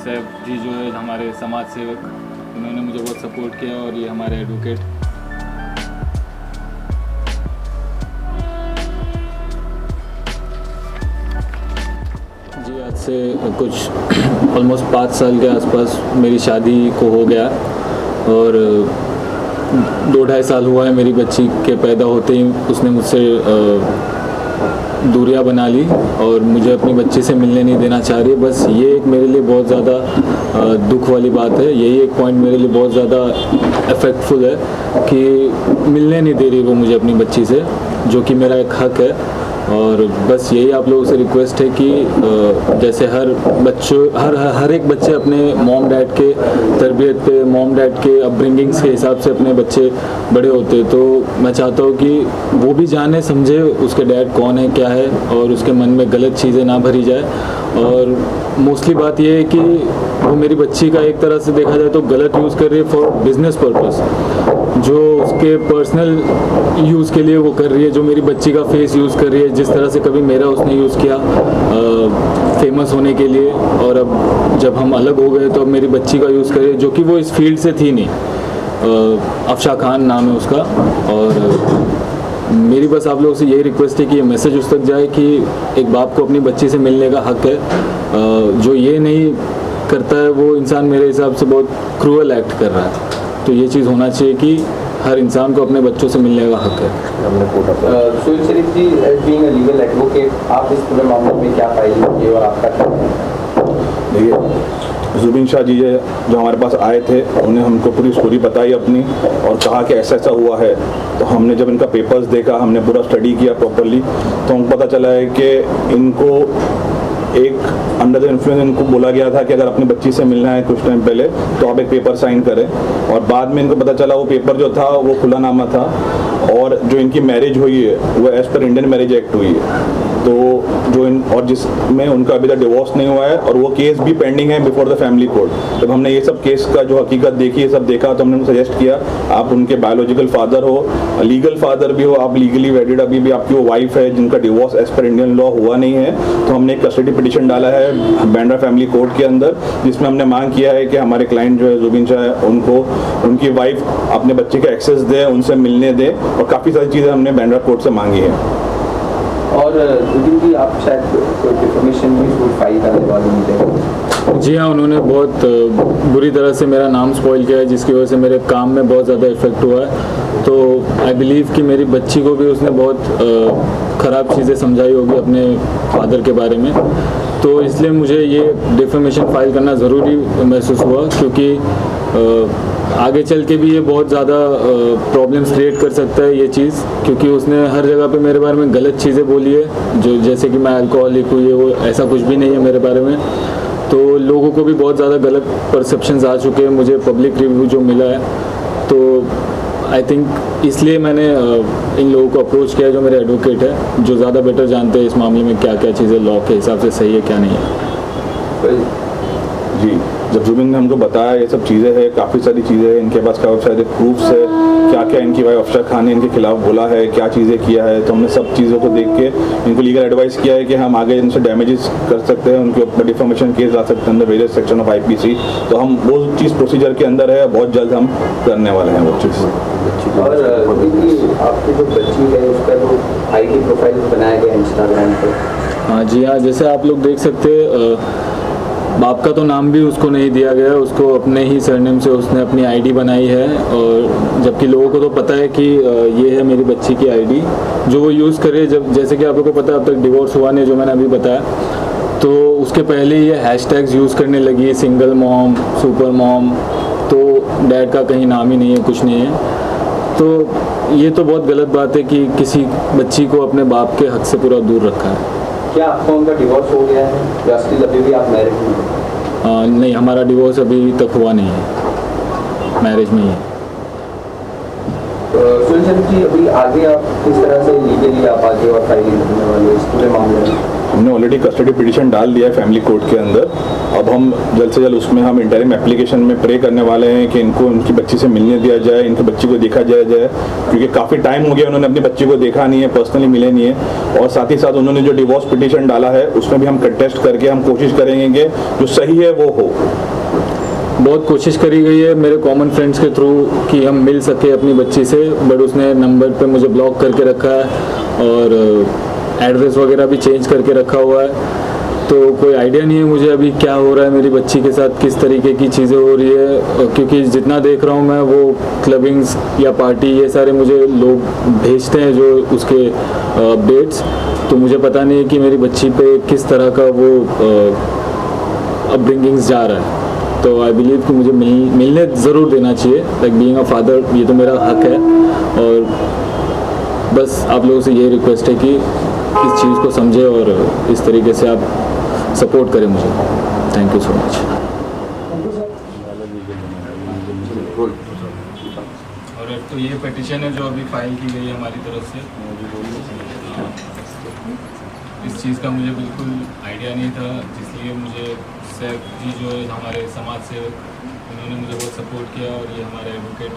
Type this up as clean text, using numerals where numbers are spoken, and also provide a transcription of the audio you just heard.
सैफ जी जो है हमारे समाज सेवक, उन्होंने मुझे बहुत सपोर्ट किया, और ये हमारे एडवोकेट। जी आज से कुछ ऑलमोस्ट 5 साल के आसपास मेरी शादी को हो गया, और 2-2.5 साल हुआ है मेरी बच्ची के पैदा होते ही उसने मुझसे दूरियां बना ली और मुझे अपनी बच्ची से मिलने नहीं देना चाह रही है। बस ये एक मेरे लिए बहुत ज़्यादा दुख वाली बात है। यही एक पॉइंट मेरे लिए बहुत ज़्यादा इफेक्टफुल है कि मिलने नहीं दे रही वो मुझे अपनी बच्ची से, जो कि मेरा एक हक है। और बस यही आप लोगों से रिक्वेस्ट है कि जैसे हर एक बच्चे अपने मॉम डैड के तरबियत पे, मॉम डैड के अपब्रिंगिंग्स के हिसाब से अपने बच्चे बड़े होते, तो मैं चाहता हूँ कि वो भी जाने समझे उसके डैड कौन है, क्या है, और उसके मन में गलत चीज़ें ना भरी जाए। और मोस्टली बात ये है कि वो मेरी बच्ची का एक तरह से देखा जाए तो गलत यूज़ कर रही है फॉर बिजनेस पर्पस, जो उसके पर्सनल यूज़ के लिए वो कर रही है, जो मेरी बच्ची का फेस यूज़ कर रही है, जिस तरह से कभी मेरा उसने यूज़ किया फेमस होने के लिए। और अब जब हम अलग हो गए तो अब मेरी बच्ची का यूज़ कर रही है, जो कि वो इस फील्ड से थी नहीं। अफशा खान नाम है उसका। और मेरी बस आप लोगों से यही रिक्वेस्ट है कि ये मैसेज उस तक जाए कि एक बाप को अपनी बच्ची से मिलने का हक है। जो ये नहीं करता है वो इंसान मेरे हिसाब से बहुत क्रूअल एक्ट कर रहा है। तो ये चीज़ होना चाहिए कि हर इंसान को अपने बच्चों से मिलने का हक है। Suhail Sharif ji, as being a legal advocate, आप इस पूरे मामले में क्या फाइल किए और आपका क्या है? देखिए, जुबिन शाह जी जो हमारे पास आए थे, उन्हें हमको पूरी स्टोरी बताई अपनी और कहा कि ऐसा ऐसा हुआ है। तो हमने जब इनका पेपर्स देखा, हमने पूरा स्टडी किया प्रॉपर्ली, तो हमको पता चला है कि इनको एक अंडर द इन्फ्लुएंस इनको बोला गया था कि अगर अपनी बच्ची से मिलना है कुछ टाइम पहले तो आप एक पेपर साइन करें। और बाद में इनको पता चला वो पेपर जो था वो खुलानामा था, और जो इनकी मैरिज हुई है वो as per Indian marriage act हुई है। तो और जिसमें उनका अभी तक डिवोर्स नहीं हुआ है, और वो केस भी पेंडिंग है बिफोर द फैमिली कोर्ट। जब हमने ये सब केस का जो हकीकत देखी, ये सब देखा, तो हमने सजेस्ट किया आप उनके बायोलॉजिकल फादर हो, लीगल फादर भी हो, आप लीगली वेडिड, अभी भी आपकी वो वाइफ है जिनका divorce as per Indian law हुआ नहीं है, तो हमने एक कस्टडी पिटीशन डाला है बांद्रा फैमिली कोर्ट के अंदर, जिसमें हमने मांग किया है कि हमारे क्लाइंट जो है जुबिन शाह है, उनको उनकी वाइफ अपने बच्चे के एक्सेस दे, उनसे मिलने दे, और काफ़ी सारी चीज़ें हमने बांद्रा कोर्ट से मांगी है। और जुबिन जी, आप शायद कोई डिफॉर्मेशन भी फाइल करने वाले मुझे। जी हाँ, उन्होंने बहुत बुरी तरह से मेरा नाम स्पॉइल किया है, जिसकी वजह से मेरे काम में बहुत ज़्यादा इफेक्ट हुआ है। तो आई बिलीव कि मेरी बच्ची को भी उसने बहुत ख़राब चीज़ें समझाई होगी अपने फादर के बारे में। तो इसलिए मुझे ये डिफॉर्मेशन फाइल करना ज़रूरी महसूस हुआ, क्योंकि आगे चल के भी ये बहुत ज़्यादा प्रॉब्लम्स क्रिएट कर सकता है ये चीज़, क्योंकि उसने हर जगह पे मेरे बारे में गलत चीज़ें बोली है, जो जैसे कि मैं अल्कोहलिक हुई है, वो ऐसा कुछ भी नहीं है मेरे बारे में। तो लोगों को भी बहुत ज़्यादा गलत परसेप्शंस आ चुके हैं, मुझे पब्लिक रिव्यू जो मिला है। तो आई थिंक इसलिए मैंने इन लोगों को अप्रोच किया जो मेरे एडवोकेट है, जो ज़्यादा बेटर जानते हैं इस मामले में क्या क्या चीज़ें लॉ के हिसाब से सही है क्या नहीं है। जी, जब जुबिन ने हमको बताया ये सब चीज़ें हैं, काफ़ी सारी चीज़ें हैं, इनके पास काफ़ी सारे प्रूफ्स है, क्या क्या इनकी वाइफ अफशा खान ने इनके खिलाफ बोला है, क्या चीज़ें किया है। तो हमने सब चीज़ों को देख के इनको लीगल एडवाइस किया है कि हम आगे इनसे डैमेजेस कर सकते हैं, उनके ऊपर डिफॉर्मेशन केस ला सकते हैं अंदर वेरियस सेक्शन ऑफ IPC। तो हम वो चीज़ प्रोसीजर के अंदर है, बहुत जल्द हम करने वाले हैं वो चीज़। और आपकी जो बच्ची है उसका जो ID प्रोफाइल बनाया गया इंस्टाग्राम पर। हाँ जी हाँ, जैसे आप लोग देख सकते हैं, बाप का तो नाम भी उसको नहीं दिया गया, उसको अपने ही सरनेम से उसने अपनी ID बनाई है। और जबकि लोगों को तो पता है कि ये है मेरी बच्ची की ID जो वो यूज़ करे। जब जैसे कि आप लोगों को पता है अब तक डिवोर्स हुआ नहीं, जो मैंने अभी बताया, तो उसके पहले ये हैशटैग्स यूज़ करने लगी, सिंगल मॉम, सुपर मॉम। तो डैड का कहीं नाम ही नहीं है, कुछ नहीं है। तो ये तो बहुत गलत बात है कि किसी बच्ची को अपने बाप के हक से पूरा दूर रखा है। क्या आपका उनका डिवोर्स हो गया है या स्टिल अभी भी आप मैरिड हैं? नहीं, हमारा डिवोर्स अभी तक हुआ नहीं है, मैरिज में ही है। सुहेल शरीफ जी, अभी आगे आप किस तरह से लीगली आप आगे और फाइलिंग करने वाले इस पूरे मामले में? हमने ऑलरेडी कस्टडी पिटीशन डाल दिया है फैमिली कोर्ट के अंदर। अब हम जल्द से जल्द उसमें हम इंटरिम एप्लीकेशन में प्रे करने वाले हैं कि इनको उनकी बच्ची से मिलने दिया जाए, इनकी बच्ची को देखा जाए क्योंकि काफ़ी टाइम हो गया उन्होंने अपनी बच्ची को देखा नहीं है, पर्सनली मिले नहीं है। और साथ ही साथ उन्होंने जो डिवोर्स पिटीशन डाला है उसमें भी हम कंटेस्ट करके हम कोशिश करेंगे कि जो सही है वो हो। बहुत कोशिश करी गई है मेरे कॉमन फ्रेंड्स के थ्रू कि हम मिल सके अपनी बच्ची से, बट उसने नंबर पे मुझे ब्लॉक करके रखा है और एड्रेस वगैरह भी चेंज करके रखा हुआ है। तो कोई आइडिया नहीं है मुझे अभी क्या हो रहा है मेरी बच्ची के साथ, किस तरीके की चीज़ें हो रही है, क्योंकि जितना देख रहा हूँ मैं वो क्लबिंग्स या पार्टी ये सारे मुझे लोग भेजते हैं जो उसके अपडेट्स। तो मुझे पता नहीं है कि मेरी बच्ची पे किस तरह का वो अपब्रिंगिंग्स जा रहा है। तो आई बिलीव कि मुझे मिलने ज़रूर देना चाहिए, लाइक बीइंग अ फादर ये तो मेरा हक है। और बस आप लोगों से ये रिक्वेस्ट है कि इस चीज़ को समझे और इस तरीके से आप सपोर्ट करें मुझे। Thank you so much. और एक तो ये पिटीशन है जो अभी फाइल की गई है हमारी तरफ से, इस चीज़ का मुझे बिल्कुल आइडिया नहीं था, इसलिए मुझे सैफ जी जो है हमारे समाज सेवक उन्होंने मुझे बहुत सपोर्ट किया और ये हमारे एडवोकेट